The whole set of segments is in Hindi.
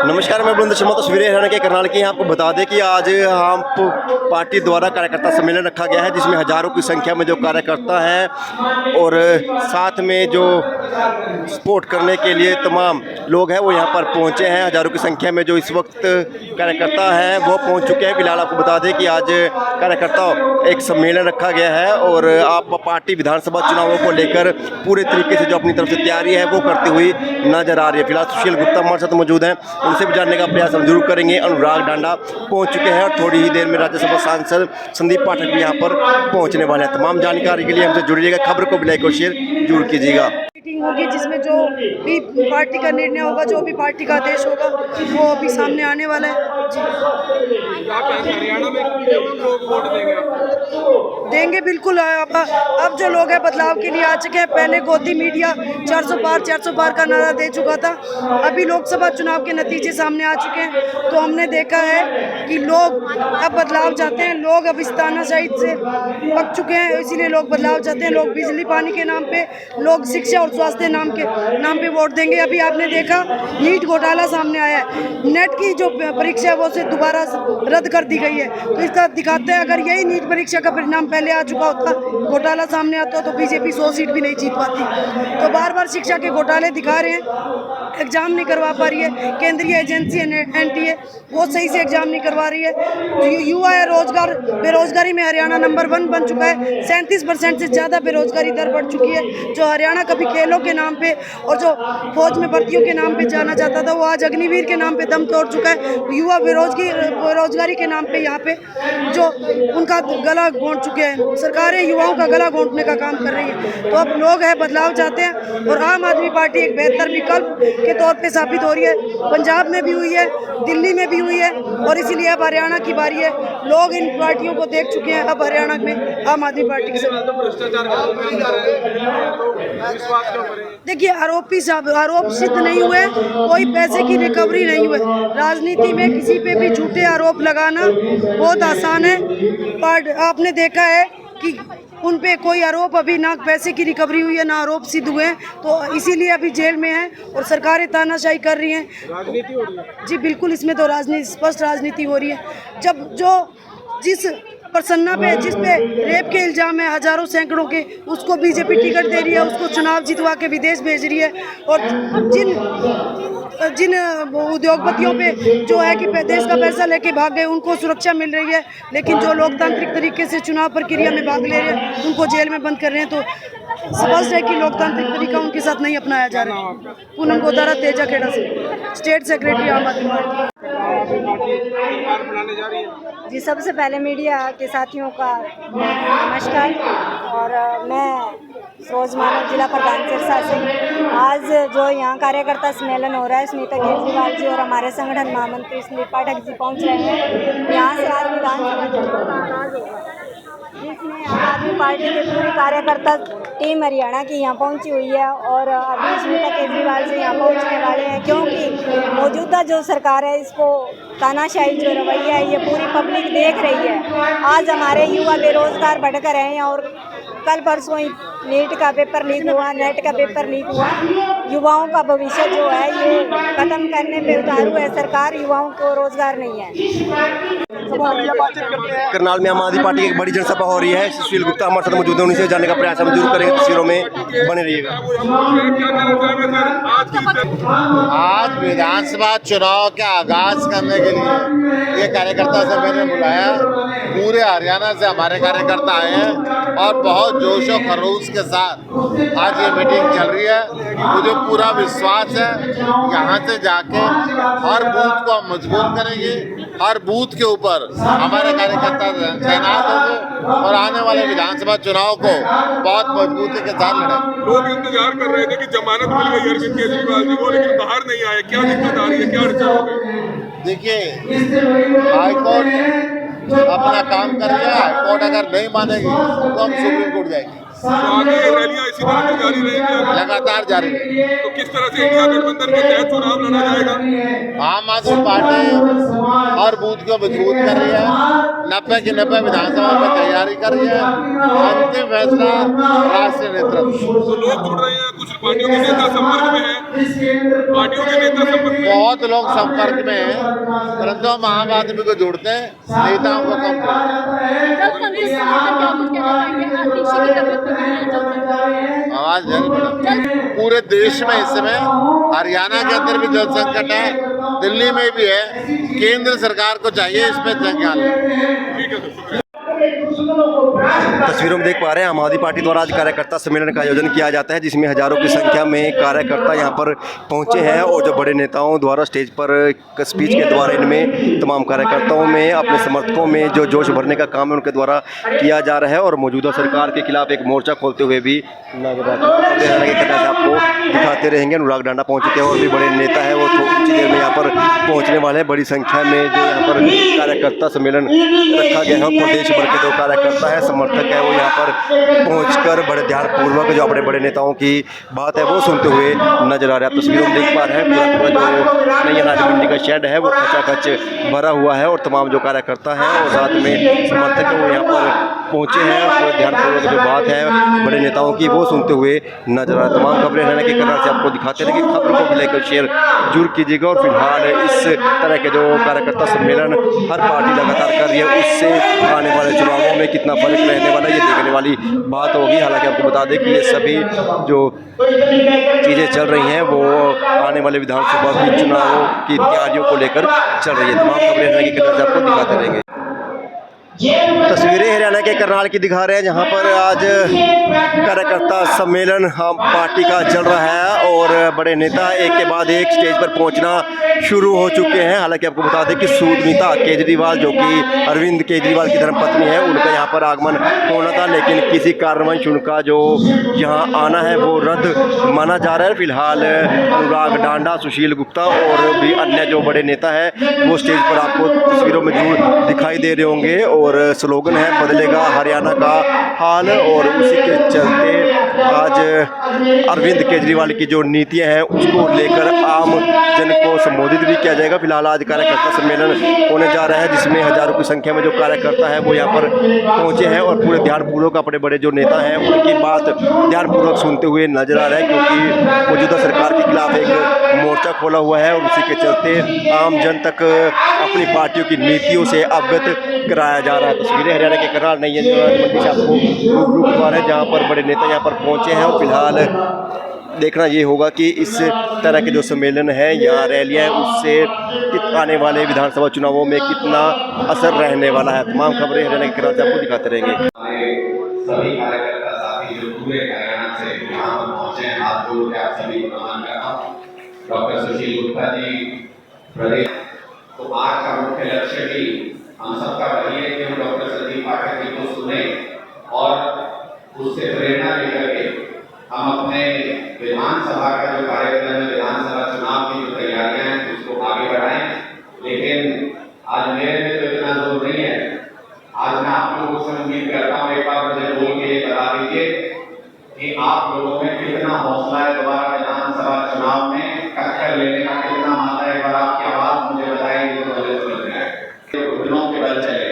नमस्कार, मैं बुलंद शर्मा। तस्वीरें हरियाणा के करनाल की हैं। आपको बता दें कि आज हम पार्टी द्वारा कार्यकर्ता सम्मेलन रखा गया है, जिसमें हज़ारों की संख्या में जो कार्यकर्ता हैं और साथ में जो सपोर्ट करने के लिए तमाम लोग हैं वो यहाँ पर पहुँचे हैं। हज़ारों की संख्या में जो इस वक्त कार्यकर्ता हैं वो पहुँच चुके हैं। फिलहाल आपको बता दें कि आज कार्यकर्ता एक सम्मेलन रखा गया है और आप पार्टी विधानसभा चुनावों को लेकर पूरे तरीके से जो अपनी तरफ से तैयारी है वो करती हुई नजर आ रही है। फिलहाल सुशील गुप्ता हमारे साथ मौजूद हैं, उनसे भी जानने का प्रयास हम जरूर करेंगे। अनुराग डांडा पहुंच चुके हैं और थोड़ी ही देर में राज्यसभा सांसद संदीप पाठक भी यहां पर पहुंचने वाले हैं। तमाम जानकारी के लिए हमसे जुड़िएगा, खबर को लाइक और शेयर जरूर कीजिएगा। मीटिंग होगी जिसमें जो भी पार्टी का निर्णय होगा, जो भी पार्टी का आदेश होगा वो अभी सामने आने वाला है। जी, हरियाणा में लोग वोट देंगे बिल्कुल। अब जो लोग हैं बदलाव के लिए आ चुके हैं। पहले गोदी मीडिया 400 पार का नारा दे चुका था। अभी लोकसभा चुनाव के नतीजे सामने आ चुके हैं तो हमने देखा है कि लोग अब बदलाव चाहते हैं। लोग अब इस तानाशाही से पक चुके हैं, इसीलिए लोग बदलाव चाहते हैं। लोग बिजली पानी के नाम पे, लोग शिक्षा और स्वास्थ्य नाम पे वोट देंगे। अभी आपने देखा नीट घोटाला सामने आया है। नेट की जो परीक्षा है वो से दोबारा रद्द कर दी गई है। तो इसका दिखाते हैं अगर यही नीट परीक्षा का परिणाम पहले आ चुका होता, घोटाला सामने आता तो बीजेपी 100 सीट भी नहीं जीत पाती। तो बार बार शिक्षा के घोटाले दिखा रहे हैं। एग्जाम नहीं करवा पा रही है केंद्रीय एजेंसी एनटीए, वो सही से एग्जाम नहीं करवा रही है। युवा है रोजगार, बेरोजगारी में हरियाणा नंबर 1 बन चुका है। 37% से ज़्यादा बेरोजगारी दर बढ़ चुकी है। जो हरियाणा कभी खेलों के नाम पे और जो फौज में भर्तियों के नाम पे जाना जाता था, वो आज अग्निवीर के नाम पे दम तोड़ चुका है। युवा बेरोजगारी के नाम पे यहाँ पे जो उनका गला घोंट चुके हैं। सरकारें युवाओं का गला घोंटने का काम कर रही है। तो अब लोग हैं बदलाव चाहते हैं और आम आदमी पार्टी एक बेहतर विकल्प के तौर पे साबित हो रही है। पंजाब में भी हुई है, दिल्ली में भी हुई है और इसीलिए अब हरियाणा की बारी है। लोग इन पार्टियों को देख चुके हैं। अब हरियाणा में आम आदमी पार्टी के देखिए आरोप सिद्ध नहीं हुए, कोई पैसे की रिकवरी नहीं हुए। राजनीति में किसी पे भी झूठे आरोप लगाना बहुत आसान है। पर आपने देखा है कि उन पे कोई आरोप अभी ना पैसे की रिकवरी हुई है ना आरोप सिद्ध हुए हैं, तो इसीलिए अभी जेल में हैं और सरकारें तानाशाही कर रही हैं। राजनीति हो रही है। जी बिल्कुल, इसमें तो राजनीति, स्पष्ट राजनीति हो रही है। जब जिस प्रसन्ना पे, जिस पे रेप के इल्जाम है हजारों सैकड़ों के, उसको बीजेपी टिकट दे रही है, उसको चुनाव जितवा के विदेश भेज रही है। और जिन उद्योगपतियों पे जो है कि देश का पैसा लेके भाग गए उनको सुरक्षा मिल रही है, लेकिन जो लोकतांत्रिक तरीके से चुनाव प्रक्रिया में भाग ले रहे हैं उनको जेल में बंद कर रहे हैं। तो स्पष्ट है कि लोकतांत्रिक तरीका उनके साथ नहीं अपनाया जा रहा है। पूनम गोदारा, तेजा खेड़ा से, स्टेट सेक्रेटरी आम आदमी पार्टी। जी, सबसे पहले मीडिया के साथियों का नमस्कार। और मैं सरोज मानव, जिला प्रधान सिरसा से। आज जो यहाँ कार्यकर्ता सम्मेलन हो रहा है, सुनीता केजरीवाल जी और हमारे संगठन महामंत्री संदीप पाठक जी पहुँच रहे हैं। यहाँ से आज विधानसभा चुनाव का आगाज होगा, जिसमें आम आदमी पार्टी के पूरी कार्यकर्ता टीम हरियाणा की यहाँ पहुँची हुई है। और अभी सुनीता केजरीवाल जी यहाँ पहुँचने वाले हैं, क्योंकि मौजूदा जो सरकार है इसको तानाशाही जो रवैया है ये पूरी पब्लिक देख रही है। आज हमारे युवा बेरोजगार भटक रहे हैं और कल परसों ही नीट का पेपर लीक हुआ, नेट का पेपर लीक हुआ। युवाओं का भविष्य जो है ये खत्म करने पे उतारू है सरकार, युवाओं को रोजगार नहीं है। करनाल में आम आदमी पार्टी की एक बड़ी जनसभा हो रही है। सुशील गुप्ता हमारे साथ मौजूद है, उन्हीं से जानने का प्रयास हम जरूर करेंगे। तस्वीरों में बने रहिएगा। आज विधानसभा चुनाव का आगाज करने के लिए ये कार्यकर्ता से मैंने बुलाया। पूरे हरियाणा से हमारे कार्यकर्ता आए हैं और बहुत जोश और खरोश के साथ आज ये मीटिंग चल रही है। मुझे पूरा विश्वास है यहाँ से जाके हर बूथ को हम मजबूत करेंगे। हर बूथ के ऊपर हमारे कार्यकर्ता तैनात होंगे और आने वाले विधानसभा चुनाव को बहुत मजबूती के साथ लड़ेंगे। लोग इंतजार कर रहे थे कि जमानत मिल गई अरविंद केजरीवाल जी को, लेकिन बाहर नहीं आए। क्या दिक्कत आ रही है, क्या अड़चन हो गई? देखिए, हाईकोर्ट अपना काम कर रहा है। हाईकोर्ट अगर नहीं मानेगी तो हम सुप्रीम कोर्ट जाएंगे। तो आगे रैलियां इसी तरह से जारी रहेंगी, लगातार जारी रहेगी। तो किस तरह से इंडिया गठबंधन के तहत चुनाव लड़ा जाएगा? आम आदमी पार्टी हर बूथ को मजबूत कर रही है। 90 की 90 विधानसभा में तैयारी कर रही है। अंतिम फैसला राष्ट्रीय नेतृत्व। तो लोग जुड़ रहे हैं, कुछ पार्टियों के नेता संपर्क में हैं, पार्टियों पार्टियों के नेता संपर्क में? बहुत लोग संपर्क में हैं, परंतु हम आम आदमी को जोड़ते हैं, नेताओं को कम करते हैं। आवाज है मैडम। पूरे देश में इस समय हरियाणा के अंदर भी जल संकट है, दिल्ली में भी है। केंद्र सरकार को चाहिए इसमें ध्यान दें। ठीक है सर, शुक्रिया। तस्वीरों में देख पा रहे हैं आम आदमी पार्टी द्वारा आज कार्यकर्ता सम्मेलन का आयोजन किया जाता है, जिसमें हजारों की संख्या में कार्यकर्ता यहां पर पहुंचे हैं और जो बड़े नेताओं द्वारा स्टेज पर स्पीच के द्वारा इनमें तमाम कार्यकर्ताओं में अपने समर्थकों में जो जोश भरने का काम है उनके द्वारा किया जा रहा है और मौजूदा सरकार के खिलाफ एक मोर्चा खोलते हुए भी आपको दिखाते रहेंगे। अनुराग डांडा पहुँच चुके हैं और भी बड़े नेता है वो कुछ देर में यहाँ पर पहुँचने वाले हैं। बड़ी संख्या में जो यहाँ पर कार्यकर्ता सम्मेलन रखा गया है, प्रदेश भर के जो कार्यकर्ता है, समर्थक है, वो यहाँ पर पहुंचकर बड़े ध्यानपूर्वक जो अपने बड़े नेताओं की बात है वो सुनते हुए नजर आ रहे हैं। आप तस्वीरों में देख पा रहे हैं पूरा जो नई अनाज मंडी का शेड है वो खचाखच भरा हुआ है और तमाम जो कार्यकर्ता हैं और साथ में समर्थक है वो यहाँ पर पहुंचे हैं और पूरे ध्यानपूर्वक जो बात है बड़े नेताओं की वो सुनते हुए नजर आ रहे हैं। तमाम खबरें रहने के कारण से आपको दिखाते रहेंगे। खबरों को लाइक शेयर जरूर कीजिएगा और फिलहाल इस तरह के जो कार्यकर्ता सम्मेलन हर पार्टी लगातार कर रही है उससे आने वाले चुनावों में कितना फर्क रहने वाला है ये देखने वाली बात होगी। हालांकि आपको बता दें कि ये सभी जो चीज़ें चल रही हैं वो आने वाले विधानसभा की चुनावों की तैयारियों को लेकर चल रही है। तमाम खबरें रहने के कारण से आपको दिखाते रहेंगे। तस्वीरें हरियाणा के करनाल की दिखा रहे हैं जहां पर आज कार्यकर्ता सम्मेलन पार्टी का चल रहा है और बड़े नेता एक के बाद एक स्टेज पर पहुंचना शुरू हो चुके हैं। हालांकि आपको बता दें कि सुनीता केजरीवाल जो कि अरविंद केजरीवाल की धर्मपत्नी है उनका यहां पर आगमन होना था, लेकिन किसी कारणवश उनका जो यहां आना है वो रद्द माना जा रहा है। फिलहाल अनुराग डांडा, सुशील गुप्ता और भी अन्य जो बड़े नेता है वो स्टेज पर आपको तस्वीरों में जरूर दिखाई दे रहे होंगे और स्लोगन है बदलेगा हरियाणा का हाल और उसी के चलते आज अरविंद केजरीवाल की जो नीतियां हैं उसको लेकर आम जन को संबोधित भी किया जाएगा। फिलहाल आज कार्यकर्ता सम्मेलन होने जा रहा है जिसमें हजारों की संख्या में जो कार्यकर्ता है वो यहाँ पर पहुंचे हैं और पूरे ध्यानपूर्वक अपने बड़े जो नेता हैं उनकी बात ध्यानपूर्वक सुनते हुए नजर आ रहा है, क्योंकि मौजूदा सरकार के खिलाफ एक मोर्चा खोला हुआ है और उसी के चलते आम जन तक अपनी पार्टियों की नीतियों से अवगत कराया जा रहा है। तस्वीरें हरियाणा के करनाल नहीं है मंडी से आपको रूबरू करवा रहे हैं जहाँ पर बड़े नेता यहाँ पर पहुँचे हैं और फिलहाल देखना ये होगा कि इस तरह के जो सम्मेलन है या रैलियाँ हैं उससे आने वाले विधानसभा चुनावों में कितना असर रहने वाला है। तमाम खबरें हरियाणा के करनाल से आपको दिखाते रहेंगे। सभी कार्यकर्ता साथी जो पूरे हरियाणा से यहाँ पर पहुँचे हैं, हाथ जोड़ के आप सभी को नमन करता हूँ। डॉक्टर सुशील गुप्ता जी प्रदेश, तो आज का मुख्य लक्ष्य भी हम सबका वही है कि हम डॉक्टर संदीप पाठक जी को सुने और उससे प्रेरणा लेकर के हम अपने विधानसभा का जो कार्यक्रम है, विधानसभा चुनाव की जो तैयारियां हैं उसको आगे बढ़ाएं। लेकिन आज मेरे में तो इतना जोर नहीं है। आज मैं आप लोगों से उम्मीद करता हूँ एक बार मुझे बोल के ये बता दीजिए कि आप लोगों में कितना हौसला है दोबारा विधानसभा चुनाव में टक्कर लेने का, कितना मात्रा है। एक बार आपकी आवाज मुझे बताएगी तो मुझे समझ में आएगा। घुटनों के बल चले,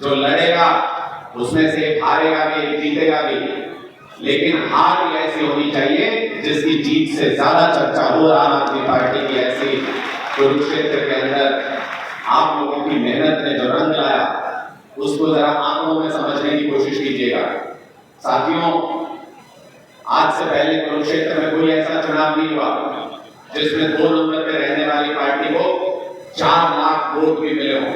जो लड़ेगा उसमें से एक हारेगा भी एक जीतेगा भी, लेकिन हार भी ऐसी होनी चाहिए जिसकी जीत से ज्यादा चर्चा हो। आम आदमी पार्टी की ऐसी कुरुक्षेत्र के अंदर आप लोगों की मेहनत ने जो रंग लाया उसको जरा आंखों में समझने की कोशिश कीजिएगा। साथियों, आज से पहले कुरुक्षेत्र में कोई ऐसा चुनाव नहीं हुआ जिसमें 2 नंबर पे रहने वाली पार्टी को 4 लाख वोट भी मिले हों।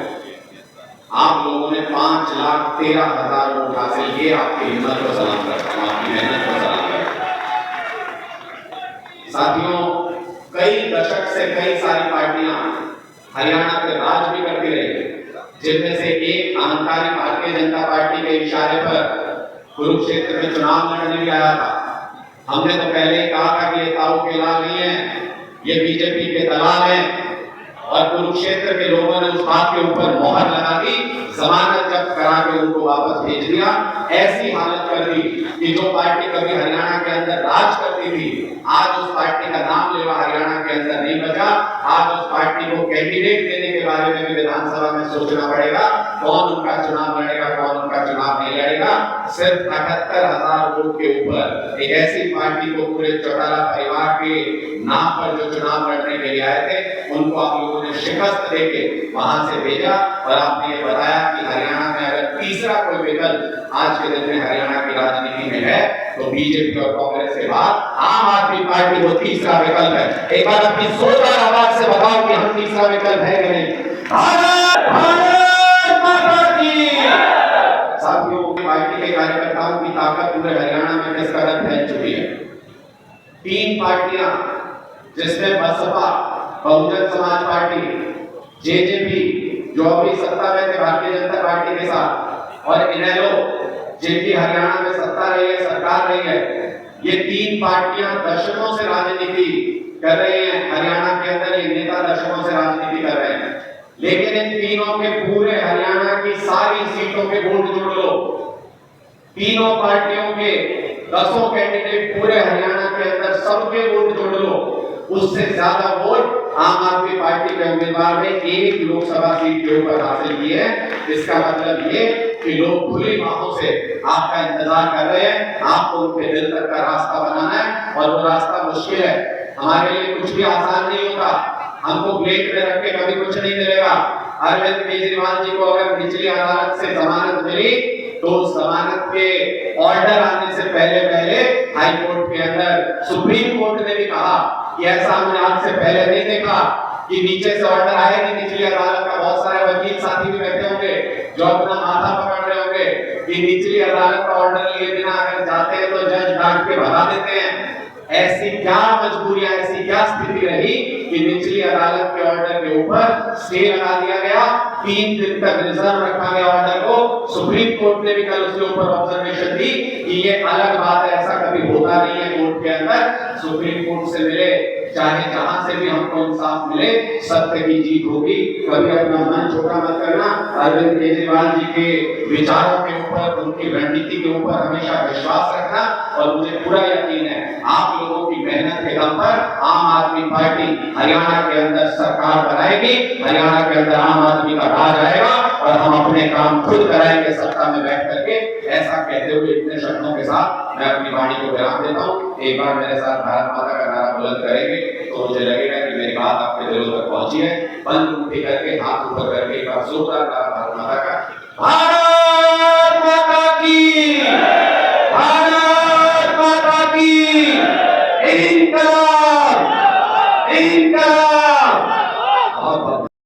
आप लोगों ने 5,13,000 वोट हासिल किए। आपकी हिम्मत को सलाम करता हूं, आपकी मेहनत को सलाम करता हूं। साथियों, कई दशक से कई सारी पार्टियां हरियाणा पे राज भी करती रही, जिनमें से एक अहंकारी भारतीय जनता पार्टी के इशारे पर कुरुक्षेत्र में चुनाव लड़ने भी आया था। हमने तो पहले ही कहा था कि ये ताऊ के लाल नहीं है, ये बीजेपी के दलाल हैं और कुरुक्षेत्र के लोगों ने उस बात के ऊपर मोहर लगा दी, जमानत जब्त करा के उनको वापस भेज दिया। ऐसी हालत कर दी कि जो पार्टी कभी हरियाणा के अंदर राज करती थी, आज उस पार्टी का नाम लेवा हरियाणा के अंदर नहीं बचा। आज उस पार्टी को कैंडिडेट देने के बारे में भी विधानसभा में सोचना पड़ेगा, कौन उनका चुनाव लड़ेगा, कौन उनका चुनाव नहीं लड़ेगा। सिर्फ 78,000 वोट के ऊपर एक ऐसी पार्टी को पूरे चौटाला परिवार के नाम पर जो चुनाव लड़ने के लिए आए थे, उनको आप लोगों ने शिकस्त देके वहां से भेजा। और आपने ये बताया कि हरियाणा में अगर तीसरा कोई विकल्प आज के दिन में हरियाणा की राजनीति में है तो बीजेपी और कांग्रेस के बाद आम आदमी पार्टी वो तीसरा विकल्प है। एक बार अपनी जोरदार आवाज से बताओ कि हम तीसरा विकल्प है कि नहीं। भारत माता की। साथियों, पार्टी के कार्यकर्ताओं की ताकत पूरे हरियाणा में किस कदर फैल चुकी है। 3 पार्टियां जिसमें बसपा, बहुजन समाज पार्टी, जेजेपी जो अभी सत्ता में थे भारतीय जनता पार्टी के साथ, और इनेलो जिनकी हरियाणा में सत्ता रही है, सरकार रही है, ये 3 पार्टियां दशकों से राजनीति कर रही हैं हरियाणा के अंदर। ये नेता दशकों से राजनीति कर रहे हैं, लेकिन इन तीनों के पूरे हरियाणा की सारी सीटों के वोट जोड़ लो, तीनों पार्टियों के 10 कैंडिडेट पूरे हरियाणा के अंदर सबके वोट जोड़ लो, उससे ज्यादा वोट आम आदमी पार्टी के उम्मीदवार ने 1 लोकसभा सीट के ऊपर हासिल की है। इसका मतलब ये कि लोग खुली बाहों से आपका इंतजार कर रहे हैं, आपको उनके दिल तक का रास्ता बनाना है। और वो रास्ता मुश्किल है, हमारे लिए कुछ भी आसान नहीं होता। हमको प्लेट में रख के कभी कुछ नहीं मिलेगा। अरविंद केजरीवाल जी को अगर निचली अदालत से जमानत मिली तो जमानत के ऑर्डर आने से पहले हाई कोर्ट के अंदर सुप्रीम कोर्ट ने भी कहा कि ऐसा हमने आज से पहले नहीं देखा कि नीचे से ऑर्डर आएगी निचली अदालत का। बहुत सारे वकील साथी भी बैठे होंगे जो अपना माथा पकड़ रहे होंगे कि निचली अदालत का ऑर्डर लिए बिना अगर जाते हैं तो जज डांट के भगा देते हैं। ऐसी क्या मजबूरियां, ऐसी क्या स्थिति रही कि निचली अदालत के ऑर्डर के ऊपर स्टे लगा दिया गया, 3 दिन तक रिजर्व रखा गया ऑर्डर को। सुप्रीम कोर्ट ने भी कल उसके ऊपर ऑब्जर्वेशन दी कि ये अलग बात है, ऐसा कभी होता नहीं है कोर्ट के अंदर। सुप्रीम कोर्ट से मिले चाहे जहां से भी हमको इंसाफ मिले, सत्य की जीत होगी। कभी अपना मन छोटा मत करना। अरविंद केजरीवाल जी के विचारों के ऊपर, उनकी रणनीति के ऊपर हमेशा विश्वास रखना। और मुझे पूरा यकीन है आप लोगों की मेहनत के दम पर आम आदमी पार्टी हरियाणा के अंदर सरकार बनाएगी, हरियाणा के अंदर आम आदमी का राज आएगा और हम अपने काम खुद कराएंगे सत्ता में बैठ करके। ऐसा कहते हुए इतने शब्दों के साथ मैं अपनी वाणी को विराम देता हूँ। एक बार मेरे साथ भारत माता का नारा बुलंद करेंगे तो मुझे लगेगा कि मेरी बात आपके दिलों तक पहुंची है। बंद मुट्ठी करके, हाथ ऊपर करके एक बार जोरदार भारत माता का